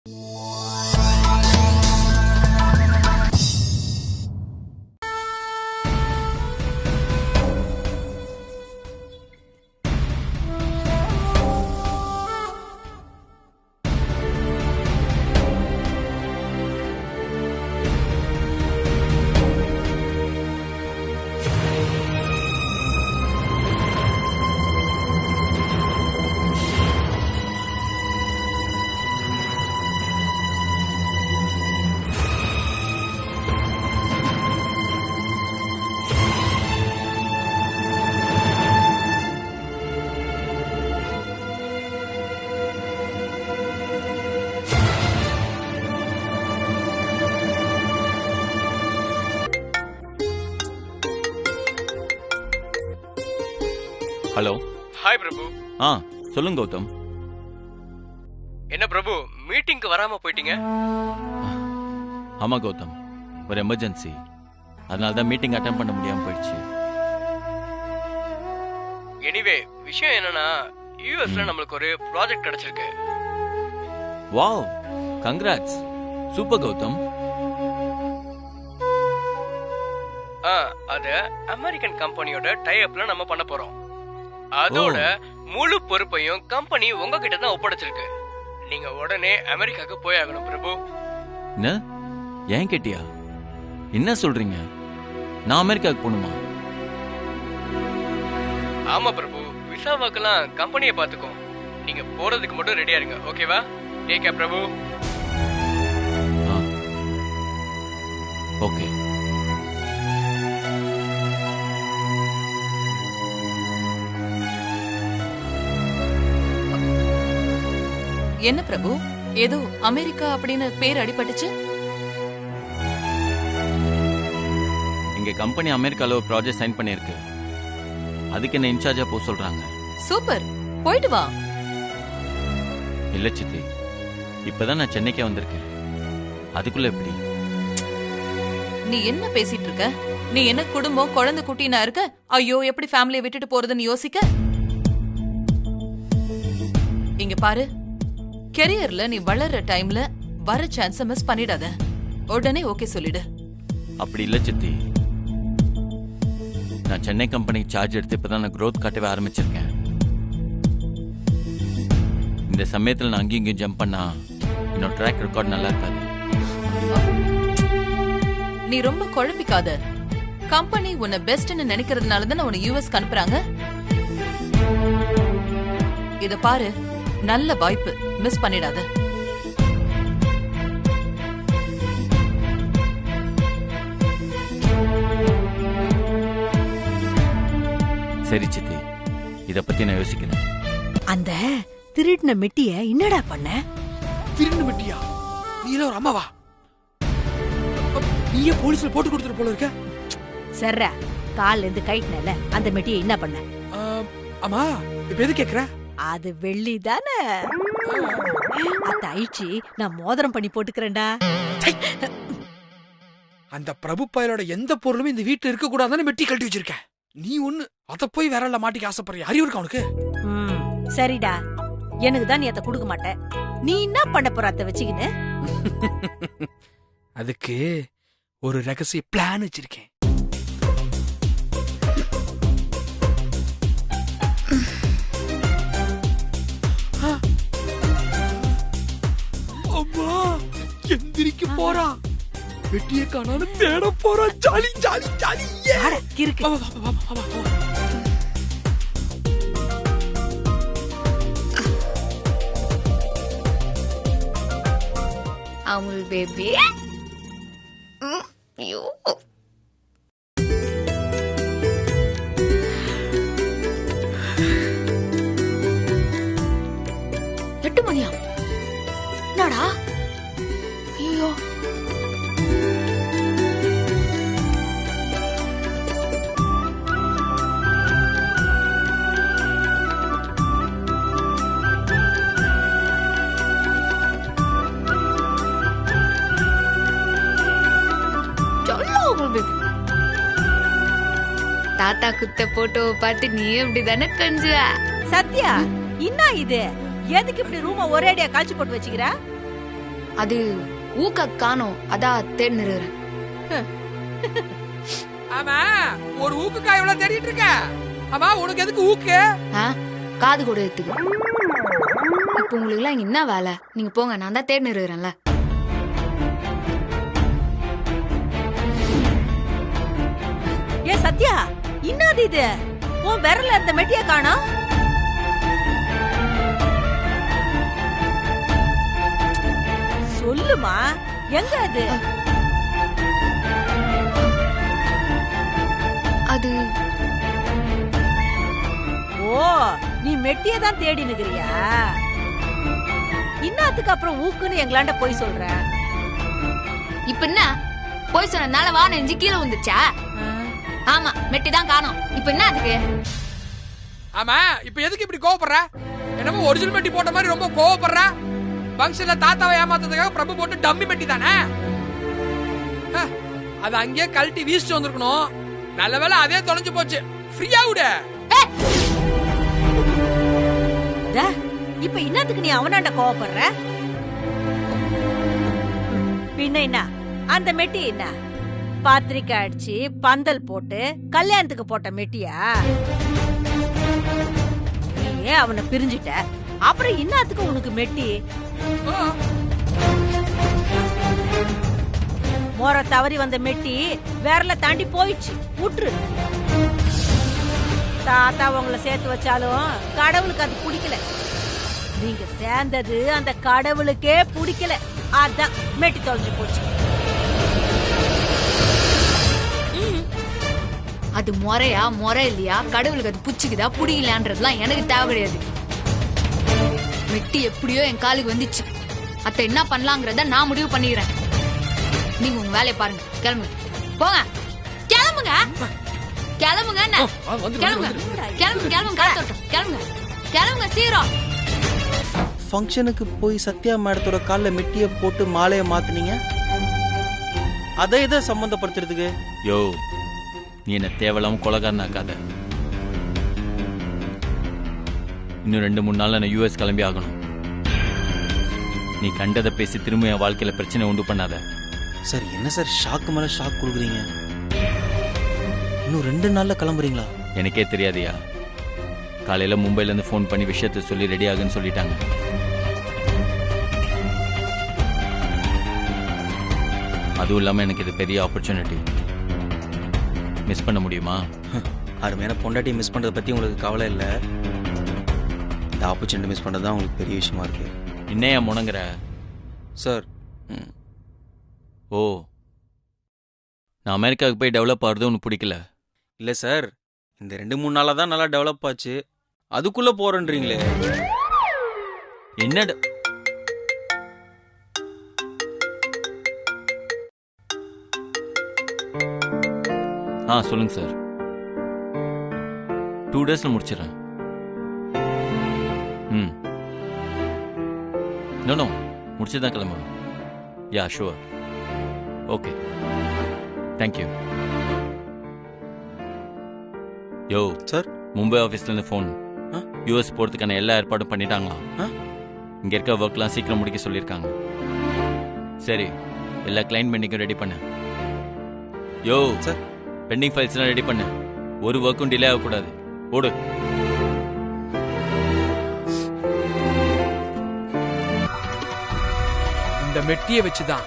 Hello. Hi பிரபு. சொல்லுங்க கௌதம். என்ன பிரபு, மீட்டிங்க்கு வராம போயிட்டீங்க? ஆமா கௌதம், ஒரு எமர்ஜென்சி, அதனால தான் மீட்டிங் அட்டெண்ட் பண்ண முடியாம போயிடுச்சு. எனிவே, விஷயம் என்னன்னா யுஎஸ்ல நம்மளுக்கு ஒரு ப்ராஜெக்ட் கிடைச்சிருக்கு. Wow, congrats, super Gautham. அது அமெரிக்கன் கம்பெனியோட டை அப்ல நம்ம பண்ண போறோம். அதோட முழு பொறுப்பையும் கம்பெனி உங்ககிட்ட தான் ஒப்படைச்சிருக்கு. நீங்க உடனே அமெரிக்காக்கு போய் ஆகணும் பிரபு. என்ன, ஏன் கேட்டியா? என்ன சொல்றீங்க? நான் அமெரிக்காக்கு போகணுமா? ஆமா பிரபு, விசாவாக்கெல்லாம் கம்பெனியை பாத்துக்கோ. நீங்க போறதுக்கு மட்டும் ரெடியா இருங்க, ஓகேவா? டேக் கேர் பிரபு. ஓகே. என்ன பிரபு, ஏதோ அமெரிக்கா அப்படின்னு பேர் அடிபட்டுச்சு? எங்க கம்பெனி அமெரிக்கால ஒரு ப்ராஜெக்ட் சைன் பண்ணிருக்கு. அதுக்கு என்ன இன்சார்ஜா போக சொல்றாங்க. சூப்பர், போயிட்டு வா. இல்ல சித்தி, இப்பதான் நான் சென்னைக்கே வந்திருக்கேன். அதுக்குள்ள எப்படி? நீ என்ன பேசிட்டு இருக்க? நீ என்ன குடும்பம் குழந்தை குட்டினா இருக்க? ஐயோ, எப்படி ஃபேமிலியை விட்டுட்டு போறதுன்னு யோசிக்க. இங்க பாரு, கெரியர்ல நீ வளர்ற டைம்ல வர சான்ஸ மிஸ் பண்ணிடாத. உடனே ஓகே சொல்லிடு. அப்படி இல்ல சித்தி, நான் சென்னை கம்பெனிக்கு சார்ஜ் எடுத்து இப்பதான் நான் growth காட்டவே ஆரம்பிச்சிருக்கேன். இந்த சமயத்துல நான் அங்கேயும் இங்கேயும் ஜம்ப் பண்ணா என்னோட ட்ராக் ரெக்கார்ட் நல்லா இருக்காது. நீ ரொம்ப குழப்பிக்காத. கம்பெனி உன்னை பெஸ்ட்னு நினைக்கிறதுனால தான் உன்னை யுஎஸ் அனுப்புறாங்க. இத பாரு, நல்ல வாய்ப்பு, மிஸ் பண்ணிடாத. சரி சித்தி, இத பத்தி நான் யோசிக்கிறேன். அந்த திருடின மெட்டிய என்னடா பண்ண? திருடின மெட்டியா? நீ ஒரு அம்மாவா? நீயே போலீஸ்ல போட்டு கொடுத்துட்டு போல இருக்க. சர்ரா, கால்ல இருந்து கைட்னல அந்த மெட்டிய என்ன பண்ண? அம்மா, இப்ப எது கேக்குற? அது வெள்ளி தானே. அத அழிச்சு நான் மோதிரம் பண்ணி போட்டுக்கிறேன்டா. அந்த பிரபு பயலோட எந்த பொருளும் இந்த வீட்டுல இருக்க கூடாதுன்னு மெட்டி கழட்டி வச்சிருக்கேன். நீ ஒண்ணு அத போய் வேறல மாட்டிக்க ஆசைப்படுறிய? அறிவு இருக்கா உனக்கு? சரிடா, எனக்கு தான் நீ அத கொடுக்க மாட்ட. நீ என்ன பண்ண போற அத வச்சுக்கின்னு? அதுக்கு ஒரு ரகசிய பிளான் வச்சிருக்கேன். அம்மா, எந்திரிக்க போறா. வெட்டிய காணான்னு தேட போறா. Jolly jolly jolly. கிறுக்கு. அமுல் பேபி. ஐயோ, எட்டு மணியா? என்னடா? ஐயோ, தாத்தா குத்த போட்டோ பார்த்து நீ எப்படிதானே கஞ்சுவ? சத்யா, என்ன இது? எதுக்கு இப்படி ரூம ஒரேடியா காய்ச்சி போட்டு வச்சுக்கிற? அது ஊக்க காணோம், அதான் தேடின்னு இருக்கிறேன். ஆமா ஒரு ஊக்கு காய் எவ்வளவு தேடிட்டு இருக்க? ஆமா உனக்கு எதுக்கு ஊக்கு? காது கூட எடுத்துக்கு. இப்ப உங்களுக்கு எல்லாம் இங்க என்ன வேலை? நீங்க போங்க, நான் தான் தேடின்னு இருக்கிறேன்ல. ஏ சத்யா, என்னது இது? உன் விரல்ல அந்த மெட்டிய காணோம். சொல்லுமா, எங்க அது? அது ஓ, நீ மெட்டிய தான் தேடி நிக்கிறியா? இன்னத்துக்கு அப்புறம் ஊக்குன்னு எங்களாண்ட போய் சொல்ற? இப்ப என்ன போய் சொன்னதுனால வான எஞ்சி கீழே வந்துச்சா? ஆமா, மெட்டி தான் காணோம். இப்ப என்ன அதுக்கு? ஆமா இப்ப எதுக்கு இப்படி கோவப்படுற? என்னமோ ஒரிஜினல் மெட்டி போட்ட மாதிரி ரொம்ப கோவப்படுற. ஃபங்க்ஷன்ல தாத்தாவை ஏமாத்ததுக்காக பிரபு போட்டு டம்மி மெட்டி தானே? அது அங்கேயே கழட்டி வீசிட்டு வந்திருக்கணும். நல்ல வேளை அதே தொலைஞ்சு போச்சு. ஃப்ரீயா விடு. இப்ப இன்னத்துக்கு நீ அவனாண்ட கோவப்படுற? பின்ன என்ன அந்த மெட்டி என்ன பாத்திரிக்கை அடிச்சு பந்தல் போட்டு கல்யாணத்துக்கு போட்ட மெட்டியா? நீ அவனை பிரிஞ்சுட்ட, அப்புறம் இன்னத்துக்கு உனக்கு மெட்டி? மோர தவறி வந்த மெட்டி விரல தாண்டி போயிடுச்சு, விட்டுரு. தாத்தா உங்களை சேர்த்து வச்சாலும் கடவுளுக்கு அது பிடிக்கல. நீங்க சேர்ந்தது அந்த கடவுளுக்கே பிடிக்கல, அதான் மெட்டி தொலைஞ்சு போச்சு. அது முறையா முறை இல்லையா, கடவுளுக்கு அது புடிச்சுக்குதா புடிக்கலான்றதுலாம் எனக்கு தேவை கிடையாது. மெட்டி எப்படியோ என் காலுக்கு வந்துச்சு, அத்த என்ன பண்ணலாங்கிறத நான் முடிவு பண்ணிக்கிறேன். நீங்க உங்க வேலையை பாருங்க, கிளம்புங்க. போங்க, கிளம்புங்க, கிளம்புங்க. என்ன கிளம்புங்க, கிளம்புங்க, கிளம்புங்க, கிளம்புங்க, கிளம்புங்க சீக்கிரம். ஃபங்க்ஷனுக்கு போய் சத்யா மேடத்தோட காலில் மெட்டியை போட்டு மாலையை மாத்தினீங்க, அதை இதை சம்பந்தப்படுத்துறதுக்கு? யோ, நீ என்ன தேவையில்லாம கொலகாரனாக்காத. இன்னும் 2-3 நாள்ல நான் US கிளம்பி ஆகணும். நீ கண்டதை பேசி திரும்ப என் வாழ்க்கையில பிரச்சனை உண்டு பண்ணாத. சார் என்ன சார் ஷாக்கு மேல ஷாக் கொடுக்குறீங்க? இன்னும் 2 நாள்ல கிளம்புறீங்களா? எனக்கே தெரியாதியா. காலையில மும்பைல இருந்து ஃபோன் பண்ணி விஷயத்த சொல்லி ரெடி ஆகுன்னு சொல்லிட்டாங்க. அதுவும் இல்லாம எனக்கு இது பெரிய ஆப்பர்ச்சுனிட்டி. மிஸ் பண்ண முடியுமா? அருமையான பொண்டாட்டி மிஸ் பண்றதை பத்தி உங்களுக்கு கவலை இல்லை. இந்த ஆப்பர்ச்சுனிட்டி மிஸ் பண்றது தான் உங்களுக்கு பெரிய விஷயமா இருக்கு. இன்னையா முணங்குற? சார் ஓ, நான் அமெரிக்காவுக்கு போய் டெவலப் ஆகிறது உனக்கு பிடிக்கல? இல்லை சார், இந்த 2-3 நாளாக தான் நல்லா டெவலப் ஆச்சு, அதுக்குள்ள போறேன்றீங்களே. என்னட சொல்லுங்க சார். 2 daysல முடிச்சிடறேன். நோ முடிச்சுதான் கிளம்புவேன். Yeah sure. Okay, thank you. யோ சார், மும்பை ஆஃபீஸ்லேருந்து ஃபோன். US போகிறதுக்கான எல்லா ஏற்பாடும் பண்ணிட்டாங்களாம். இங்கே இருக்க ஒர்க்லாம் சீக்கிரம் முடிக்க சொல்லியிருக்காங்க. சரி, எல்லா கிளைண்ட் பெண்டிங்கும் ரெடி பண்ணு. யோ சார், பெண்டிங் ஃபைல்ஸ்லாம் ரெடி பண்ணு. ஒரு ஒர்க்கும் டிலே ஆகக்கூடாது. ஓடு. இந்த மெட்டியை வச்சுதான்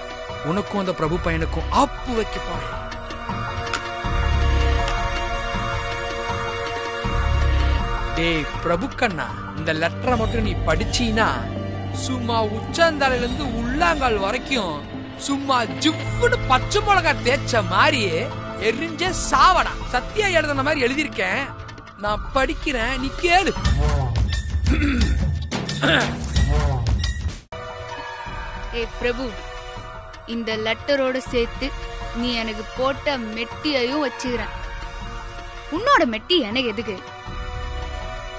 உனக்கும் அந்த பிரபு பையனுக்கும் ஆப்பு வைக்க போறேன். டேய் பிரபு கண்ணா, இந்த லெட்டரை மட்டும் நீ படிச்சீனா சும்மா உச்சந்தலையில இருந்து உள்ளாங்கால் வரைக்கும் சும்மா ஜிவ்வுன்னு பச்சை மிளகா தேய்ச்ச மாதிரி எரிஞ்ச சாவடா. சத்தியா எழுதுன மாதிரி எழுதியிருக்கேன், நான் படிக்கிறேன், நீ கேளு. பிரபு, இந்த லெட்டரோட சேர்த்து நீ எனக்கு போட்ட மெட்டியையும் வச்சுக்கிறேன். உன்னோட மெட்டி எனக்கு எதுக்கு?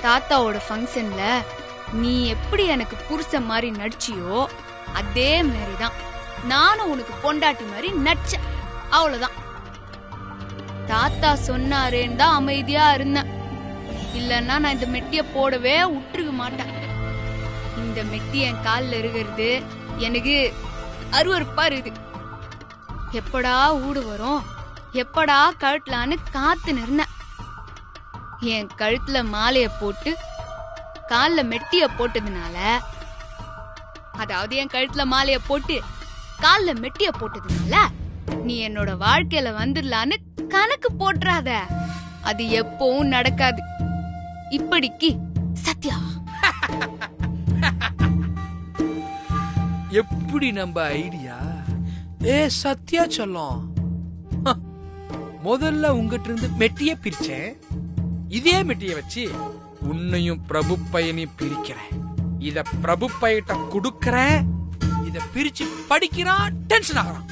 தாத்தாவோட ஃபங்க்ஷன்ல நீ எப்படி எனக்கு புருஷன் மாதிரி நடிச்சியோ அதே மாதிரிதான் நானும் உனக்கு பொண்டாட்டி மாதிரி நடிச்சேன், அவ்வளவுதான். தாத்தா சொன்னாரேன்னு தான் அமைதியா இருந்தேன், இல்லன்னா நான் இந்த மெட்டிய போடவே விட்டுருக்க மாட்டேன். இந்த மெட்டி என் காலில் இருக்கிறது எனக்கு அருவருப்பா இருக்குது. எப்படா ஊடு வரும், எப்படா கழட்டலான்னு காத்து நிறந்தேன். என் கழுத்துல மாலைய போட்டு கால்ல மெட்டிய போட்டதுனால, அதாவது என் கழுத்துல மாலைய போட்டு கால்ல மெட்டிய போட்டதுனால நீ என்னோட வாழ்க்கையில வந்துடலான்னு கணக்கு போட்டுறாத. அது எப்பவும் நடக்காது. இப்படிக்கு சத்யா. எப்படி நம்ம ஐடியா? சத்யா சொல்லும். முதல்ல உங்ககிட்ட இருந்து மெட்டிய பிரிச்சேன். இதே மெட்டிய வச்சு உன்னையும் பிரபு பையனையும் பிரிக்கிறேன். இத பிரபு பையிட்ட குடுக்கறேன். இத பிரிச்சு படிக்கிறான், டென்ஷன் ஆகிறான்.